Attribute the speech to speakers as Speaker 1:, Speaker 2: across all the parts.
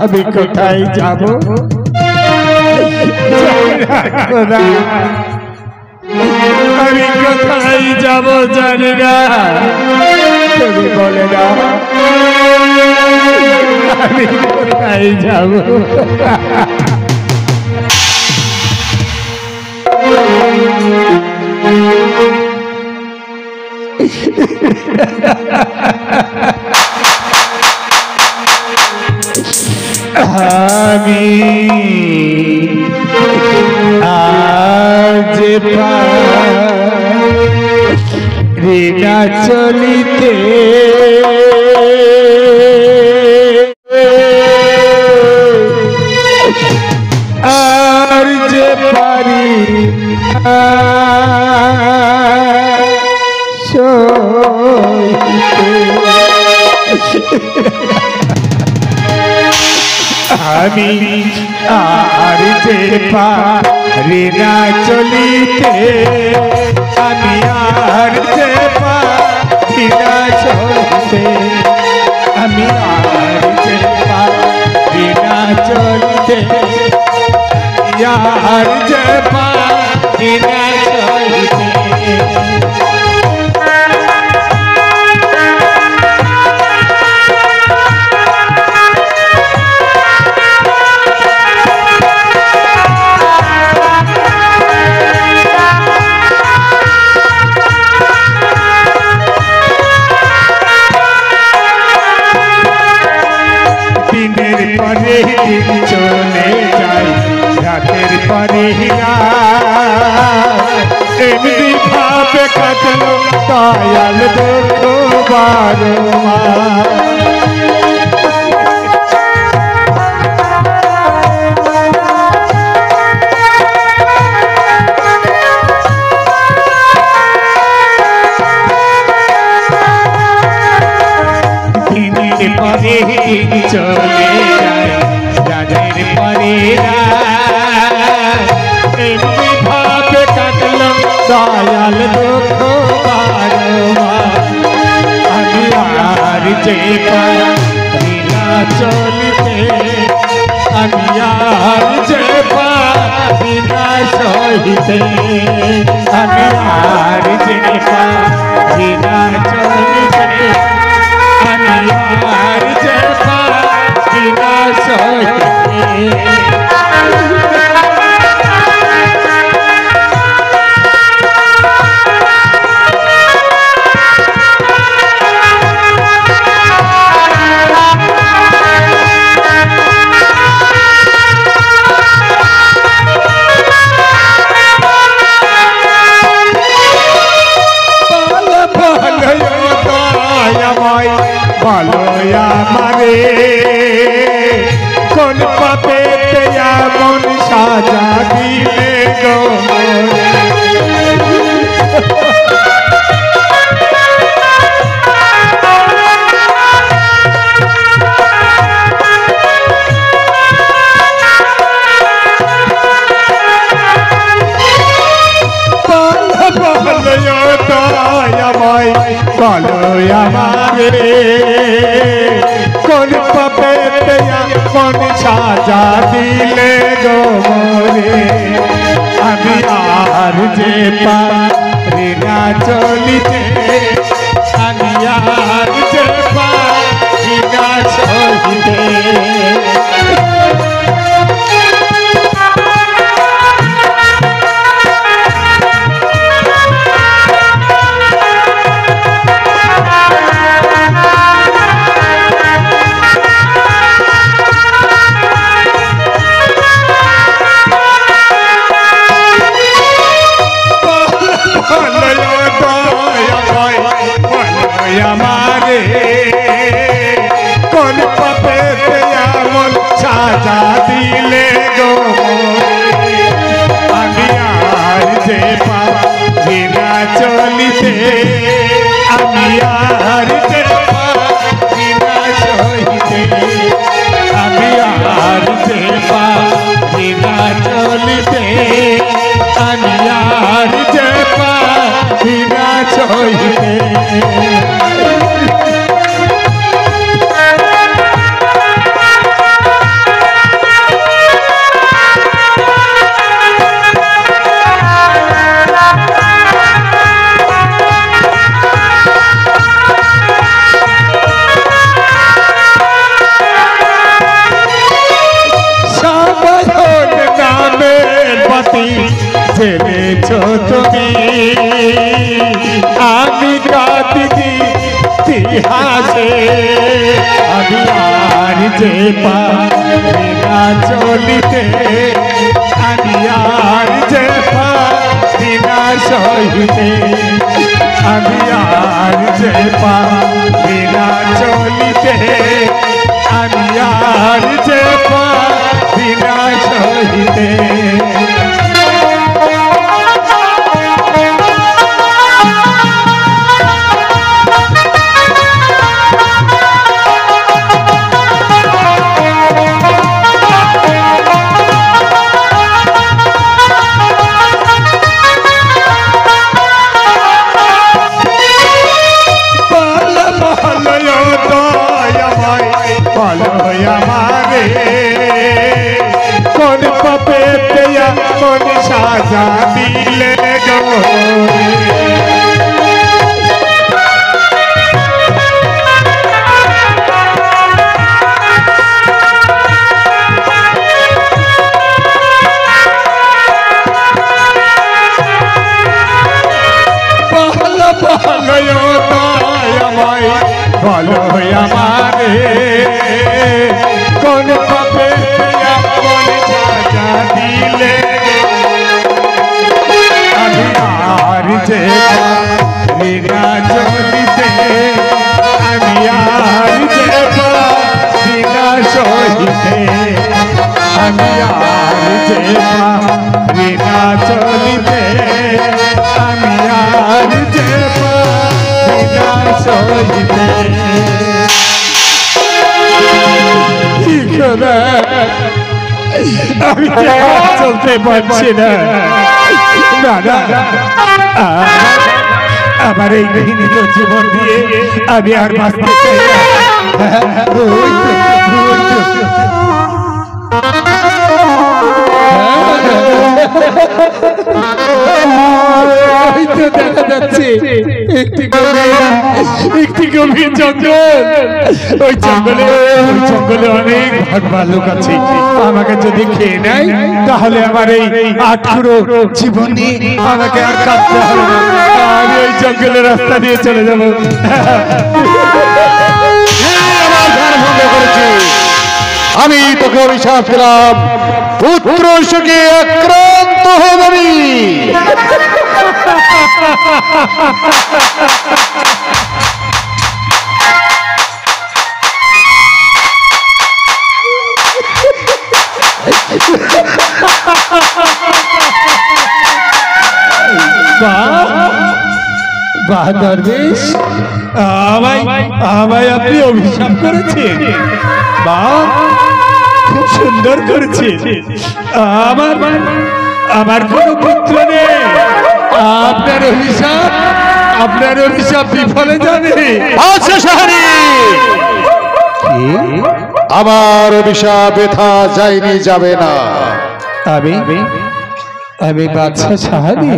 Speaker 1: আমি কোথায় যাব আমি কোথায় যাব জানি না তুমি বলে না আমি কোথায় যাব আমি আজ রিনা চলিতে আর যে পারি আমি আর যে পারি না চলিতে আমি আর যে পারি না চলিতে আমি আর যে পারি না চলিতে আর যে পারি না চলিতে চলে যাই রাতের পরে এমনি ভাবে কাটলো দয়াল দুঃখ বারো পরে চলে যায় রাতের পরে এমনি ভাবে কাটলো দয়াল দুঃখ আমি আর যে পারি না চলিতে আমি আর যে পারি না সহিতে আমি আর যে পারি না চলিতে আমি আর যে পারি না সহিতে বলয়া মারে কোন পাপে মন সাজা দিলে গো বলয়া মারে কোন পাপে মন সাজা দিলে গো মোরে আমি আর যে পারি না চলিতে আমি আর যে পারি না সহিতে আমি আর যে পারি না চলিতে, আমি আর যে পারি না সহিতে, আমি আর যে পারি না চলিতে, আমি আর যে পারি না সহিতে। আমারে কোন পাপে কোন সাজা দিলে গো, ভালো আমারে কোন পাপে কোন সাজা দিলে, আমি আর যে পারি না চলিতে, আমি আর যে পারি না সহিতে, আমি আর যে পারি না চলিতে, আমি আর যে পারি না সহিতে। আমি চলতে পারছি না, আমার এই ঘৃণিত জীবন দিয়ে আমি আর বাঁচতে চাই না। দেখা যাচ্ছে একটি গভীর জঙ্গল, ওই জঙ্গলে অনেক ভাগ ভালুক আছে, আমাকে যদি খেয়ে নেয় তাহলে আমার এই আটকুড়ো জীবন নিয়ে আমাকে আর কাঁদতে হবে না, আমি ওই জঙ্গলের রাস্তা দিয়ে চলে যাবো।
Speaker 2: আমি তোকে অভিশাপ দিলাম, পুত্র শোকে আক্রান্ত হয়ে যাবি।
Speaker 1: বাহ দরবেশ, আমায় আপনি অভিশাপ করেছেন, বাহ খুব সুন্দর করেছে। আমার কোনো পুত্র নেই, আপনার অভিশাপ বিফলে যাবে।
Speaker 2: আমার অভিশাপ ব্যথা যায়নি, যাবে না।
Speaker 1: আমি বাদশা সাহাবি,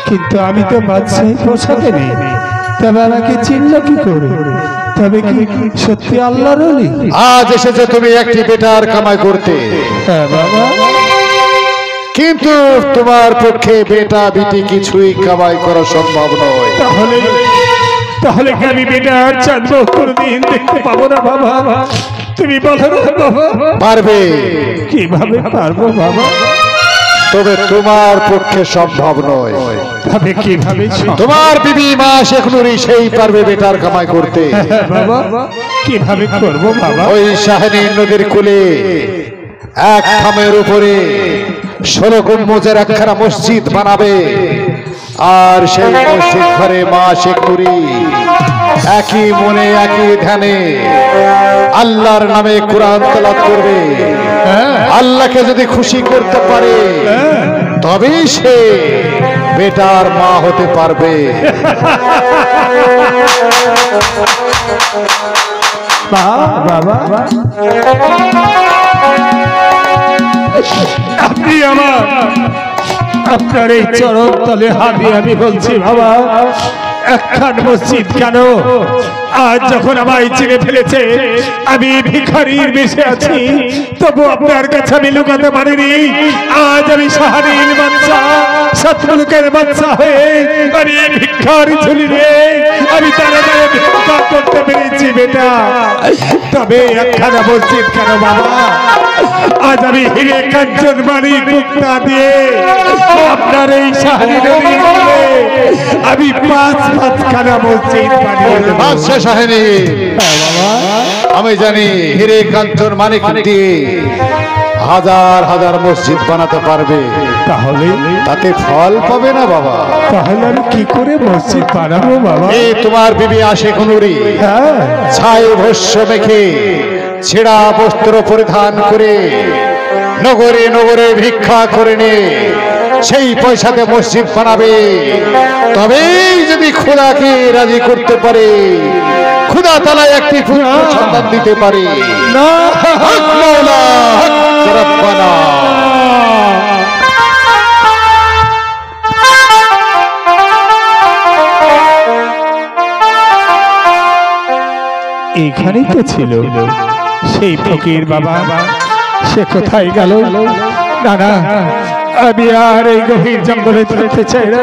Speaker 1: কিন্তু আমি তো বাদশাহী পোশাকে নেই, তবে আমাকে চিনল কি করে? তবে কি সত্যি আল্লাহর ওলি?
Speaker 2: আজ এসেছে তুমি একটি বেটার কামাই করতে।
Speaker 1: হ্যাঁ বাবা,
Speaker 2: কিন্তু তোমার পক্ষে বেটা বিটি কিছুই কামাই করা সম্ভব নয়।
Speaker 1: তাহলে কি আমি বেটার চাঁদ কোনদিন দেখতে পাবো না বাবা? তুমি বলো না বাবা।
Speaker 2: পারবে।
Speaker 1: কিভাবে পারবো বাবা?
Speaker 2: তবে তোমার পক্ষে সম্ভব নয়।
Speaker 1: তবে কিভাবে?
Speaker 2: তোমার বিবি মা শেখ নুরি সেই পারবে বেটার কামাই করতে।
Speaker 1: বাবা কিভাবে করবো বাবা?
Speaker 2: ওই শাহিনী নদীর কূলে এক খামের উপরে 16 গম্বুজের একখানা মসজিদ বানাবে, আর সেই মসজিদ ঘরে মা শেখ নুরি একই মনে একই ধ্যানে আল্লাহর নামে কোরআন তেলাওয়াত করবে। আল্লাহকে যদি খুশি করতে পারে তবেই সে বেটার মা হতে পারবে।
Speaker 1: বাবা আপনি আপনার এই চরণ তলে হাত দিয়ে আমি বলছি বাবা, একখান মসজিদ কেন আজ যখন আমায় চিনে ফেলেছে আমি ভিখারির বেশে আছি, তবু আপনার কাছে আমি লুকাতে পারিনি। আজ আমি শাহরির বাচ্চা, সৎমুলুকের বাচ্চা হয়ে আমি ভিক্ষার ঝুলি রে আমি তাড়াতাড়ি ভিক্ষা করতে পেরেছি বেটা। তবে একখানা মসজিদ কেন বাবা, আজ আমি হিরে কাঞ্চন মানিক মুক্তা দিয়ে আপনার এই শাহরি নদীর তীরে আমি 5-5খানা মসজিদ বানিয়ে দেব।
Speaker 2: বাদশা শাহরি, আমি জানি হিরে কাঞ্চন মানিক দিয়ে হাজার হাজার মসজিদ বানাতে পারবে,
Speaker 1: তাহলে
Speaker 2: তাতে ফল পাবে না বাবা?
Speaker 1: তাহলে আমি কি করে মসজিদ বানাবো বাবা?
Speaker 2: এই তোমার বিবি আশেক নুরি
Speaker 1: হ্যাঁ,
Speaker 2: ছাই ভস্য মেখে ছেঁড়া বস্ত্র পরিধান করে নগরে নগরে ভিক্ষা করে নে সেই পয়সাতে মসজিদ বানাবে। তবেই যদি খোদাকে রাজি করতে পারে, খোদা তাআলা একটি পুত্র সন্তান দিতে পারে।
Speaker 1: না
Speaker 2: হক মাওলা, হক রব্বানা।
Speaker 1: এইখানেই তো ছিল সেই ফকির বাবা, সে কোথায় গেল? না না, আমি আর এই গভীর জঙ্গলে থাকতে চাই না।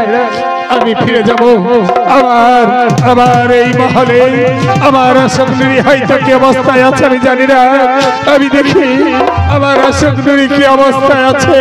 Speaker 1: আমি ফিরে যাব আমার এই মহলে। আমার আসক্তি হয়তো কি অবস্থায় আছে আমি জানি না, আমি দেখি আমার আসক্তি কি অবস্থায় আছে।